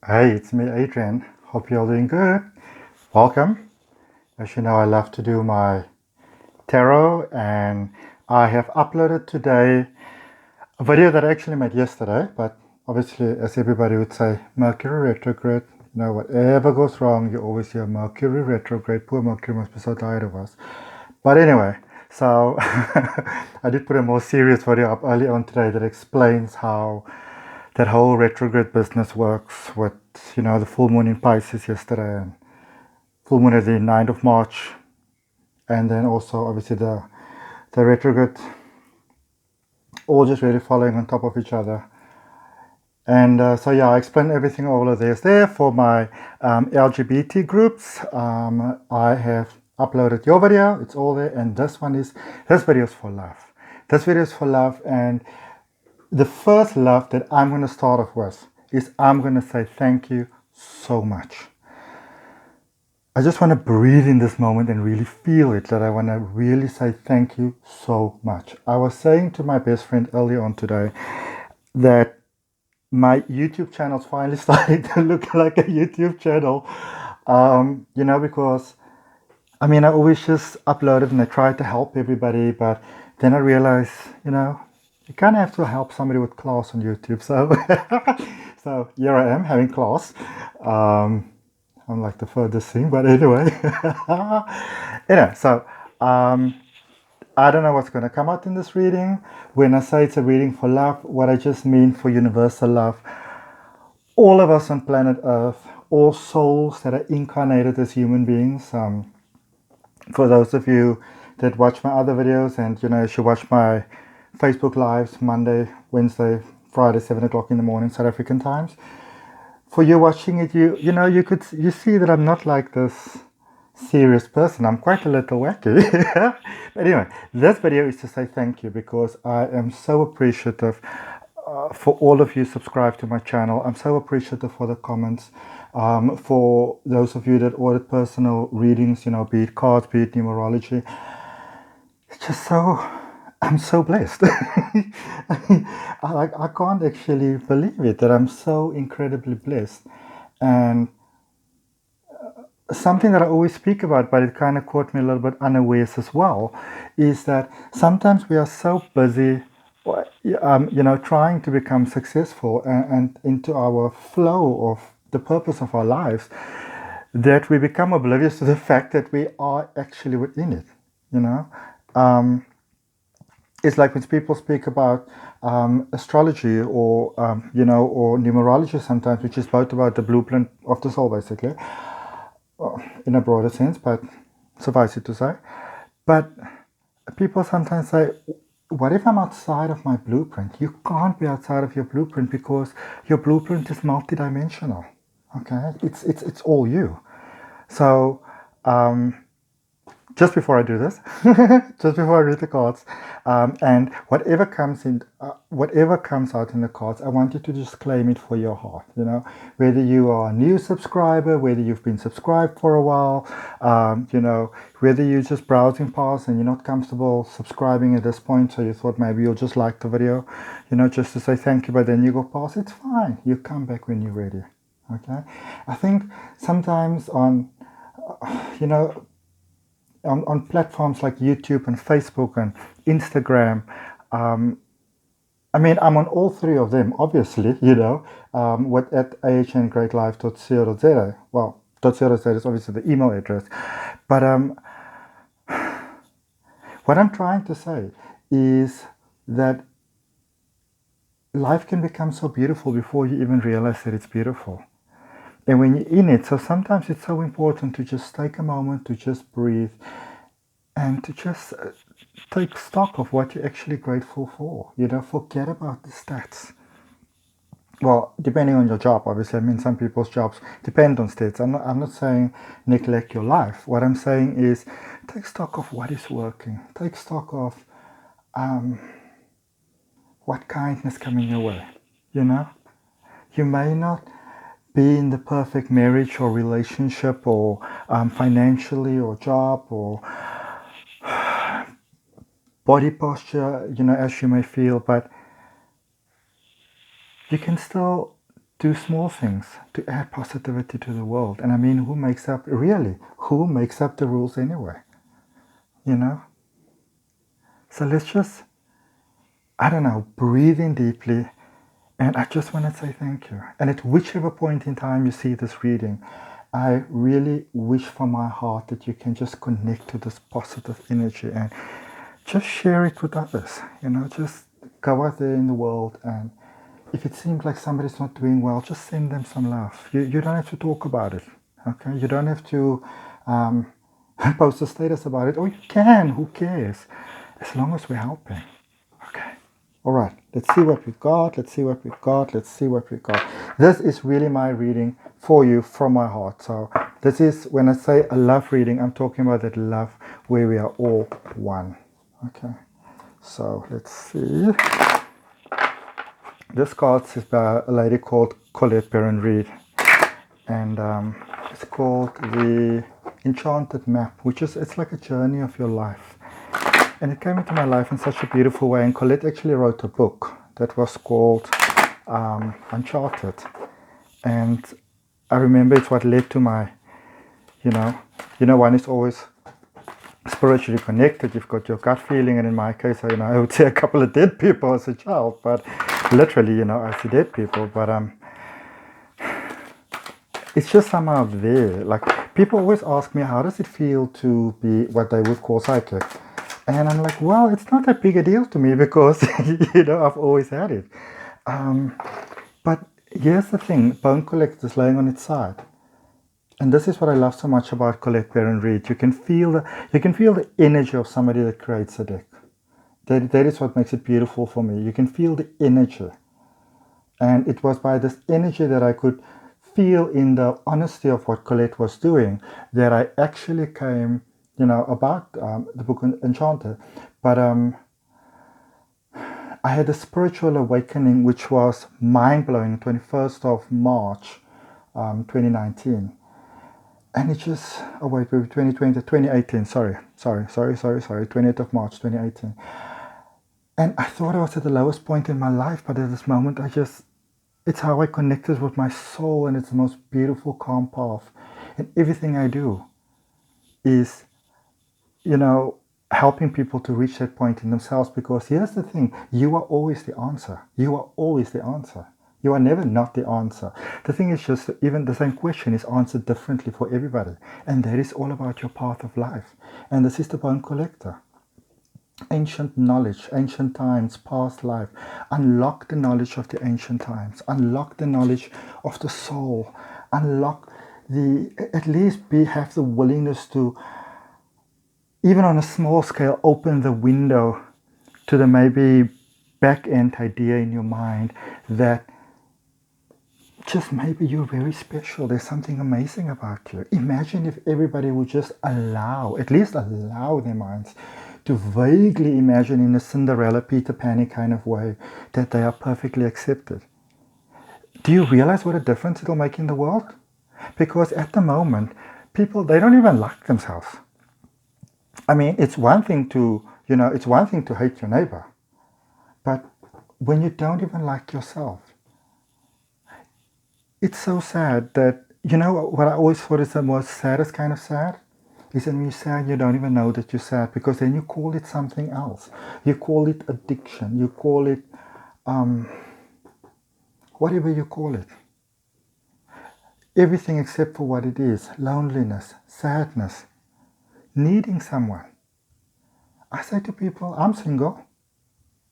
Hey, it's me, Adrian. Hope you're all doing good. Welcome. As you know, I love to do my tarot, and I have uploaded today a video that I actually made yesterday. But obviously, as everybody would say, Mercury retrograde. Whatever goes wrong, you always hear Mercury retrograde. Poor Mercury must be so tired of us. But anyway, so I did put a more serious video up early on today that explains how that whole retrograde business works with, the full moon in Pisces yesterday and full moon at the 9th of March. And then also, obviously, the retrograde, all just really following on top of each other. And so, yeah, I explained everything, all of this there for my LGBT groups. I have uploaded your video, it's all there. And this video is for love. This video is for love. And the first love that I'm going to start off with is I'm going to say thank you so much. I just want to breathe in this moment and really feel it, that I want to really say thank you so much. I was saying to my best friend earlier on today that my YouTube channel is finally starting to look like a YouTube channel, because I always just upload it and I try to help everybody, but then I realize, you kind of have to help somebody with class on YouTube. So here I am having class. I'm like the furthest thing, but anyway. So I don't know what's going to come out in this reading. When I say it's a reading for love, what I just mean for universal love. All of us on planet Earth, all souls that are incarnated as human beings. For those of you that watch my other videos, and you should watch my Facebook lives Monday, Wednesday, Friday, 7 o'clock in the morning, South African times. For you watching it, you see that I'm not like this serious person. I'm quite a little wacky. But anyway, this video is to say thank you, because I am so appreciative for all of you subscribed to my channel. I'm so appreciative for the comments. For those of you that ordered personal readings, be it cards, be it numerology. It's just I'm so blessed. I can't actually believe it, that I'm so incredibly blessed. And something that I always speak about, but it kind of caught me a little bit unawares as well, is that sometimes we are so busy, trying to become successful and into our flow of the purpose of our lives, that we become oblivious to the fact that we are actually within it, It's like when people speak about astrology or or numerology sometimes, which is both about the blueprint of the soul, basically, in a broader sense, but suffice it to say. But people sometimes say, what if I'm outside of my blueprint? You can't be outside of your blueprint, because your blueprint is multidimensional. Okay, it's all you. So just before I do this, just before I read the cards, and whatever comes out in the cards, I want you to just claim it for your heart. Whether you are a new subscriber, whether you've been subscribed for a while, whether you're just browsing past and you're not comfortable subscribing at this point, so you thought maybe you'll just like the video, just to say thank you, but then you go past. It's fine. You come back when you're ready. Okay. I think sometimes on platforms like YouTube and Facebook and Instagram, I'm on all three of them, obviously, with at ahngreatlife.co.za. Well, .co.za is obviously the email address. But what I'm trying to say is that life can become so beautiful before you even realize that it's beautiful. And when you're in it, so sometimes it's so important to just take a moment to just breathe and to just take stock of what you're actually grateful for. Forget about the stats. Well, depending on your job, obviously. Some people's jobs depend on stats. I'm not saying neglect your life. What I'm saying is take stock of what is working. Take stock of what kindness coming your way. You may not be in the perfect marriage or relationship or financially or job or body posture, as you may feel, but you can still do small things to add positivity to the world. And I mean, who makes up the rules anyway? You know? So let's just, I don't know, breathe in deeply. And I just want to say thank you. And at whichever point in time you see this reading, I really wish from my heart that you can just connect to this positive energy and just share it with others. You know, just go out there in the world, and if it seems like somebody's not doing well, just send them some love. You don't have to talk about it, okay? You don't have to post a status about it, or you can, who cares? As long as we're helping, okay? All right, let's see what we got, let's see what we got, let's see what we got. This is really my reading for you from my heart. So this is, when I say a love reading, I'm talking about that love where we are all one, okay? So let's see. This card is by a lady called Colette Baron-Reid, and it's called the Enchanted Map, which is, it's like a journey of your life. And it came into my life in such a beautiful way. And Colette actually wrote a book that was called Uncharted. And I remember it's what led to my, you know, one is always spiritually connected. You've got your gut feeling, and in my case, you know, I would see a couple of dead people as a child, but literally, you know, I see dead people. But it's just somehow there. Like, people always ask me, how does it feel to be what they would call psychic? And I'm like, well, it's not that big a deal to me because, you know, I've always had it. But here's the thing, Bone Collector is laying on its side. And this is what I love so much about Colette Baron-Reid. You can feel the energy of somebody that creates a deck. That is what makes it beautiful for me. You can feel the energy. And it was by this energy that I could feel in the honesty of what Colette was doing that I actually came, you know, about the book Enchanted. But I had a spiritual awakening which was mind-blowing, 21st of March 2019. And it just, 2018, sorry, 20th of March 2018. And I thought I was at the lowest point in my life, but at this moment it's how I connected with my soul, and it's the most beautiful, calm path. And everything I do is, you know, helping people to reach that point in themselves, because here's the thing, you are always the answer. You are always the answer. You are never not the answer. The thing is just, even the same question is answered differently for everybody. And that is all about your path of life. And this is the Bone Collector. Ancient knowledge, ancient times, past life. Unlock the knowledge of the ancient times. Unlock the knowledge of the soul. Unlock at least have the willingness to, even on a small scale, open the window to the maybe back end idea in your mind that just maybe you're very special. There's something amazing about you. Imagine if everybody would just at least allow their minds to vaguely imagine in a Cinderella, Peter Pan kind of way that they are perfectly accepted. Do you realize what a difference it'll make in the world? Because at the moment, people, they don't even like themselves. I mean, it's one thing to hate your neighbor. But when you don't even like yourself, it's so sad that, you know, what I always thought is the most saddest kind of sad is when you're sad, you don't even know that you're sad, because then you call it something else. You call it addiction. You call it, whatever you call it. Everything except for what it is. Loneliness, sadness, needing someone. I say to people, I'm single.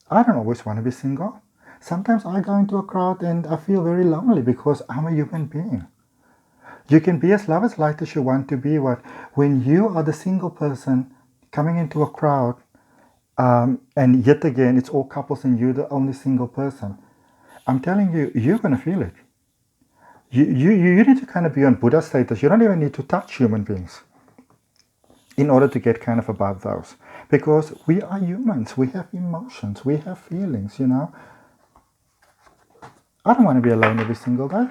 I don't always want to be single. Sometimes I go into a crowd and I feel very lonely because I'm a human being. You can be as love as light as you want to be, but when you are the single person coming into a crowd, and yet again it's all couples and you're the only single person, I'm telling you, you're going to feel it. You need to kind of be on Buddha status. You don't even need to touch human beings in order to get kind of above those. Because we are humans. We have emotions. We have feelings, you know. I don't want to be alone every single day.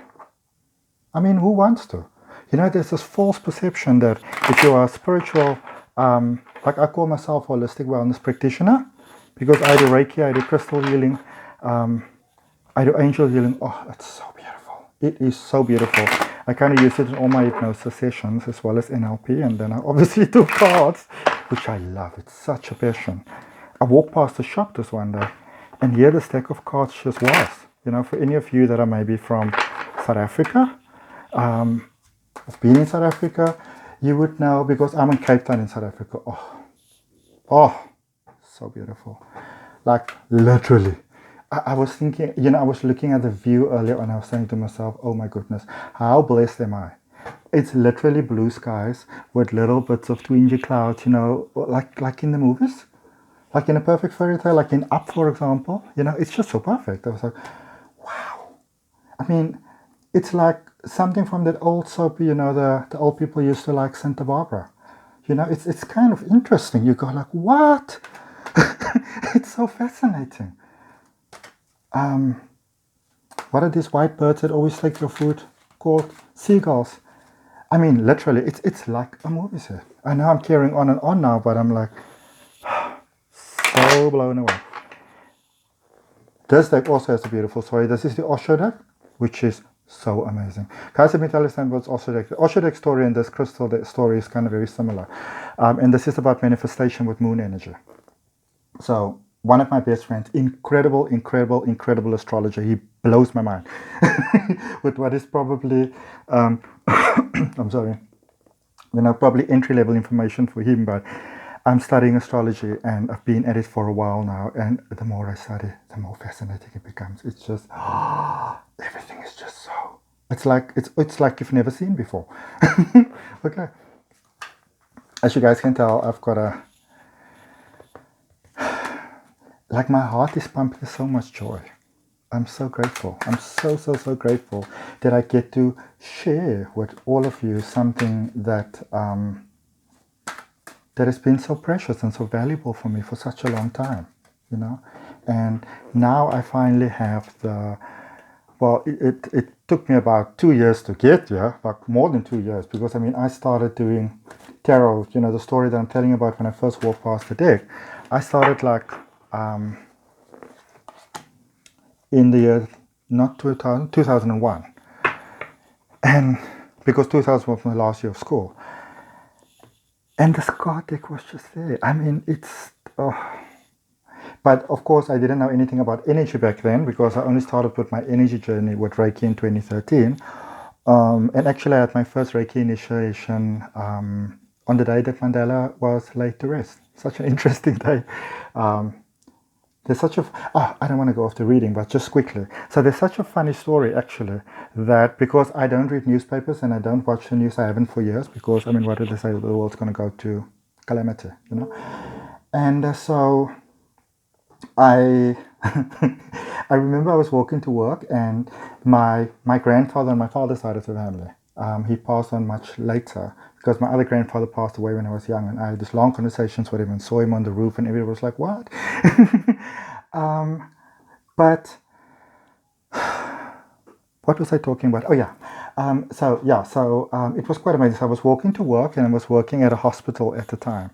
I mean, who wants to? You know, there's this false perception that if you are a spiritual, like I call myself a holistic wellness practitioner, because I do Reiki, I do crystal healing, I do angel healing. Oh, it's so beautiful. It is so beautiful. I kind of use it in all my hypnosis sessions as well as NLP, and then I obviously do cards, which I love. It's such a passion. I walked past the shop this one day, and here the stack of cards just was. For any of you that are maybe from South Africa, have been in South Africa, you would know, because I'm in Cape Town in South Africa. Oh, so beautiful. Like, literally. I was thinking, I was looking at the view earlier and I was saying to myself, oh my goodness, how blessed am I? It's literally blue skies with little bits of twingy clouds, like in the movies. Like in a perfect fairy tale, like in Up, for example. It's just so perfect. I was like, wow. I mean, it's like something from that old soap, the old people used to like Santa Barbara. It's kind of interesting. You go like, what? It's so fascinating. What are these white birds that always take your food called? Seagulls. I mean, literally, it's like a movie set. I know I'm carrying on and on now, but I'm like, so blown away. This deck also has a beautiful story. This is the Osho deck, which is so amazing. Guys, let me tell you something about Osho deck. The Osho deck story and this crystal deck story is kind of very similar. And this is about manifestation with moon energy. So, one of my best friends, incredible astrologer. He blows my mind with what is probably, I'm sorry, probably entry-level information for him, but I'm studying astrology and I've been at it for a while now. And the more I study, the more fascinating it becomes. It's just, everything is just so, it's like you've never seen before. Okay. As you guys can tell, I've got like my heart is pumping so much joy. I'm so grateful. I'm so grateful that I get to share with all of you something that that has been so precious and so valuable for me for such a long time, And now I finally have it took me about 2 years to get here, like more than 2 years, because I started doing tarot, the story that I'm telling about when I first walked past the deck. I started like in the year, not 2001. And because 2000 was my last year of school. And this card deck was just there. But of course, I didn't know anything about energy back then because I only started with my energy journey with Reiki in 2013. And actually, I had my first Reiki initiation on the day that Mandela was laid to rest. Such an interesting day. There's such a, I don't want to go off the reading, but just quickly. So there's such a funny story, actually, that because I don't read newspapers and I don't watch the news, I haven't for years, because, what did they say? The world's going to go to calamity, And so I I remember I was walking to work and my grandfather on my father's side of the family, he passed on much later because my other grandfather passed away when I was young, and I had these long conversations with him and saw him on the roof and everybody was like, what? But what was I talking about? Oh yeah. So it was quite amazing. So I was walking to work and I was working at a hospital at the time.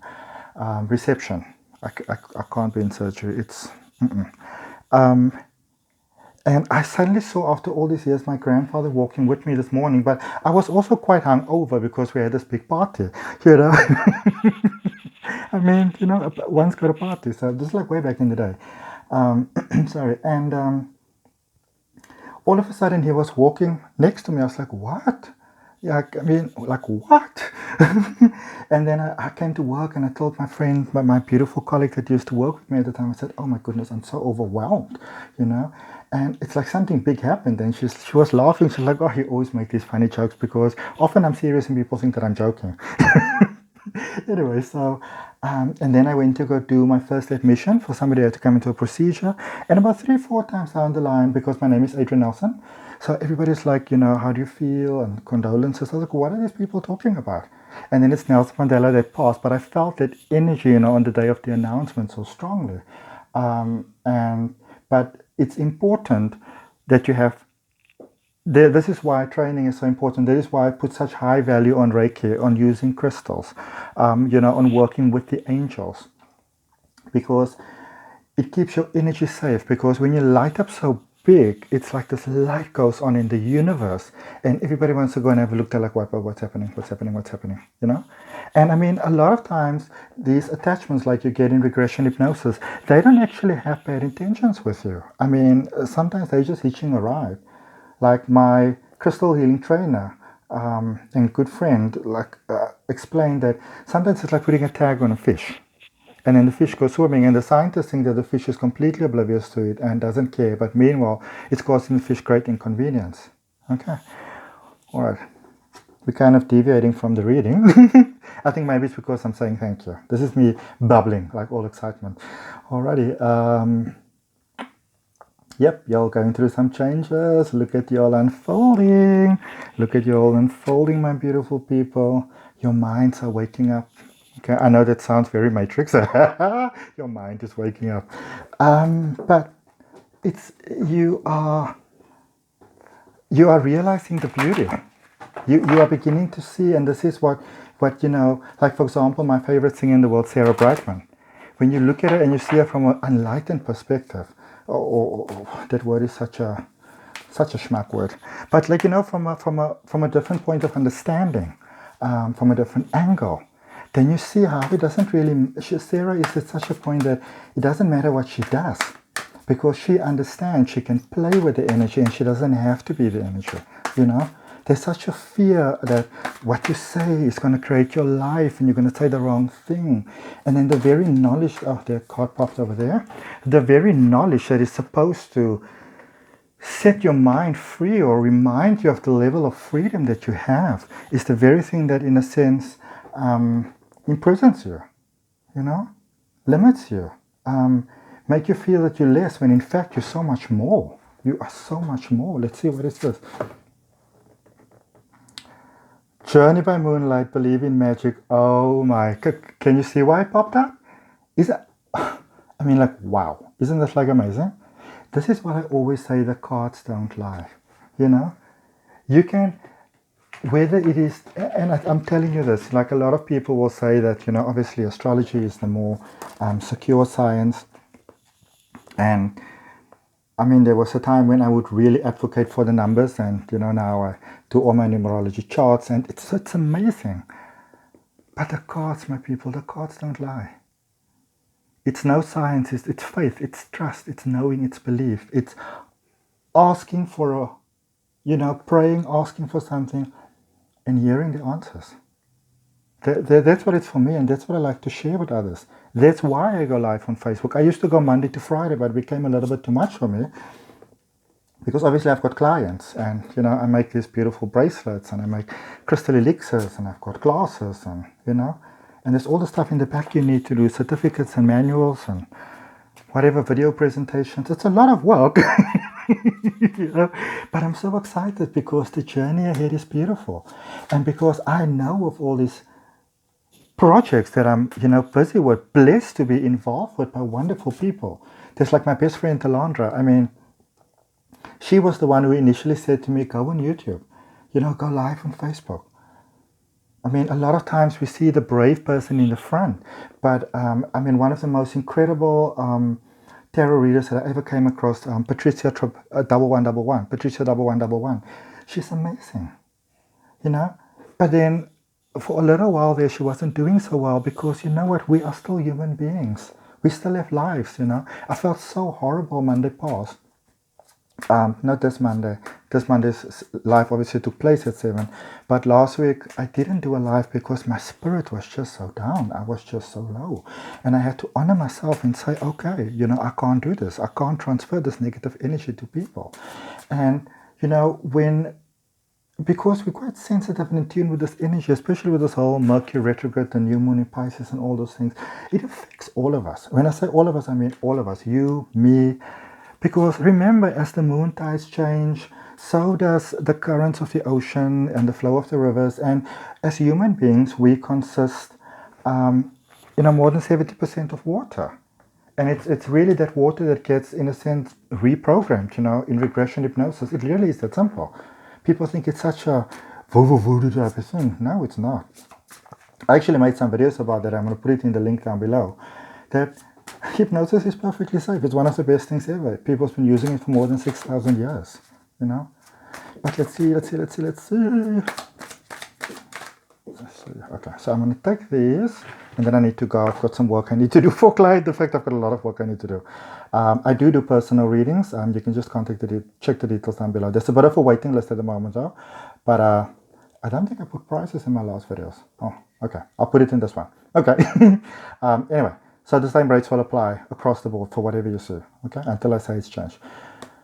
Reception. I can't be in surgery. It's... And I suddenly saw, after all these years, my grandfather walking with me this morning. But I was also quite hungover because we had this big party, one's got a party. So this is like way back in the day. Sorry. And all of a sudden, he was walking next to me. I was like, what? Yeah, like what? And then I came to work and I told my friend, my beautiful colleague that used to work with me at the time, I said, oh my goodness, I'm so overwhelmed, And it's like something big happened. And she was laughing. She's like, oh, you always make these funny jokes because often I'm serious and people think that I'm joking. Anyway, so, and then I went to go do my first admission for somebody to come into a procedure. And about 3-4 times down the line, because my name is Adrian Nelson, so everybody's like, how do you feel? And condolences. I was like, what are these people talking about? And then it's Nelson Mandela that passed. But I felt that energy, on the day of the announcement so strongly. But it's important that you have... This is why training is so important. That is why I put such high value on Reiki, on using crystals, on working with the angels. Because it keeps your energy safe. Because when you light up so big. It's like this light goes on in the universe, and everybody wants to go and have a look. They're like, what's happening? What's happening? What's happening? You know? And I mean, a lot of times, these attachments, like you get in regression hypnosis, they don't actually have bad intentions with you. I mean, sometimes they're just hitching a ride. Like my crystal healing trainer and good friend, explained that sometimes it's like putting a tag on a fish. And then the fish goes swimming, and the scientists think that the fish is completely oblivious to it and doesn't care. But meanwhile, it's causing the fish great inconvenience. Okay. All right. We're kind of deviating from the reading. I think maybe it's because I'm saying thank you. This is me bubbling, like all excitement. Alrighty. Yep, y'all going through some changes. Look at y'all unfolding. Look at y'all unfolding, my beautiful people. Your minds are waking up. Okay, I know that sounds very Matrix. Your mind is waking up. But it's you are realizing the beauty. You are beginning to see, and this is what you know, like for example, my favorite singer in the world, Sarah Brightman. When you look at her and you see her from an enlightened perspective, that word is such a schmuck word. But like, you know, from a different point of understanding, from a different angle, then you see how it doesn't really. Sarah is at such a point that it doesn't matter what she does, because she understands she can play with the energy and she doesn't have to be the energy. You know, there's such a fear that what you say is going to create your life and you're going to say the wrong thing. And then the very knowledge of the card popped over there, the very knowledge that is supposed to set your mind free or remind you of the level of freedom that you have, is the very thing that, in a sense, imprisons you, you know, limits you, make you feel that you're less when in fact you're so much more. You are so much more. Let's see, what is this? Journey by moonlight, believe in magic. Oh my, can you see why it popped up? Is it, I mean, like, wow, isn't this like amazing? This is what I always say, the cards don't lie, you know? You can, whether it is, and I'm telling you this, like a lot of people will say that, you know, obviously astrology is the more secure science. And I mean, there was a time when I would really advocate for the numbers, and, you know, now I do all my numerology charts, and it's amazing. But the cards, my people, the cards don't lie. It's no science, it's faith, it's trust, it's knowing, it's belief. It's asking for praying, asking for something, and hearing the answers. That's what it's for me, and that's what I like to share with others. That's why I go live on Facebook. I used to go Monday to Friday, but it became a little bit too much for me, because obviously I've got clients, and, you know, I make these beautiful bracelets, and I make crystal elixirs, and I've got glasses, and, you know, and there's all the stuff in the back you need to do, certificates and manuals and whatever, video presentations. It's a lot of work. You know? But I'm so excited because the journey ahead is beautiful, and because I know of all these projects that I'm, you know, busy with, blessed to be involved with by wonderful people. There's like my best friend Talandra. I mean, she was the one who initially said to me, go on YouTube, you know, go live on Facebook. I mean, a lot of times we see the brave person in the front, but I mean, one of the most incredible tarot readers that I ever came across, Patricia 1111, Patricia 1111. She's amazing, you know. But then for a little while there, she wasn't doing so well, because, you know what, we are still human beings. We still have lives, you know. I felt so horrible Monday past. Not this Monday. This Monday's live obviously took place at 7. But last week I didn't do a live because my spirit was just so down. I was just so low. And I had to honor myself and say, okay, you know, I can't do this. I can't transfer this negative energy to people. And, you know, because we're quite sensitive and in tune with this energy, especially with this whole Mercury retrograde, the new moon in Pisces and all those things, it affects all of us. When I say all of us, I mean all of us. You, me. Because remember, as the moon tides change, so does the currents of the ocean and the flow of the rivers. And as human beings, we consist, more than 70% of water. And it's really that water that gets, in a sense, reprogrammed, you know, in regression hypnosis. It really is that simple. People think it's such a voodoo type of thing. No, it's not. I actually made some videos about that. I'm going to put it in the link down below. That, hypnosis is perfectly safe. It's one of the best things ever. People's been using it for more than 6,000 years, you know. But let's see. Okay, so I'm going to take these, and then I need to go. I've got some work I need to do for client. In fact, I've got a lot of work I need to do. I do personal readings. You can just check the details down below. There's a bit of a waiting list at the moment, though. But I don't think I put prices in my last videos. Oh, okay. I'll put it in this one. Okay. Anyway, so the same rates will apply across the board for whatever you see. Okay, until I say it's changed.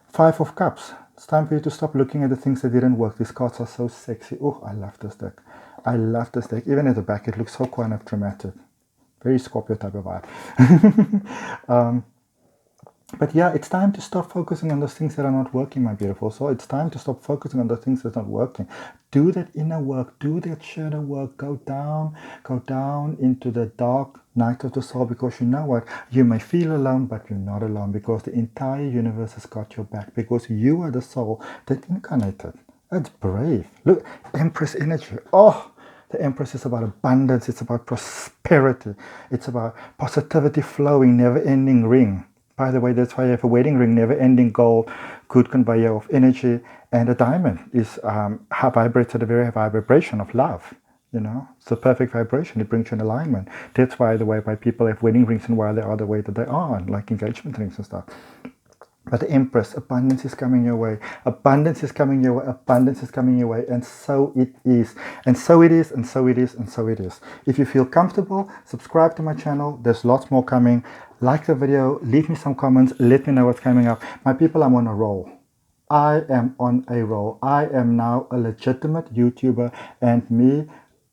5 of Cups. It's time for you to stop looking at the things that didn't work. These cards are so sexy. Oh, I love this deck. I love this deck. Even at the back, it looks so kind of dramatic. Very Scorpio type of vibe. But yeah, it's time to stop focusing on those things that are not working, my beautiful soul. It's time to stop focusing on the things that are not working. Do that inner work. Do that shadow work. Go down into the dark night of the soul, because you know what? You may feel alone, but you're not alone, because the entire universe has got your back, because you are the soul that incarnated. That's brave. Look, Empress energy. Oh, the Empress is about abundance. It's about prosperity. It's about positivity flowing, never-ending ring. By the way, that's why you have a wedding ring, never-ending gold, good conveyor of energy, and a diamond is vibrates at a very high vibration of love. You know, it's the perfect vibration. It brings you in alignment. That's why why people have wedding rings and why they are the way that they are, like engagement rings and stuff. But the Empress, abundance is coming your way. Abundance is coming your way. Abundance is coming your way. And so it is. And so it is. And so it is. And so it is. If you feel comfortable, subscribe to my channel. There's lots more coming. Like the video. Leave me some comments. Let me know what's coming up. My people, I'm on a roll. I am on a roll. I am now a legitimate YouTuber. And me,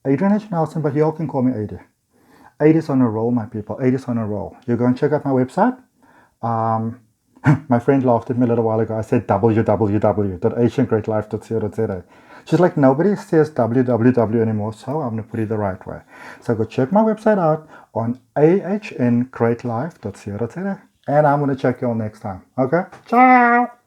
Adrian H. Nelson, but you all can call me Adi. Adi's on a roll, my people. Adi's on a roll. You go and check out my website. My friend laughed at me a little while ago. I said www.ancientgreatlife.co.za. She's like, nobody says www anymore, so I'm going to put it the right way. So go check my website out on ancgreatlife.co.za. And I'm going to check you all next time. Okay? Ciao!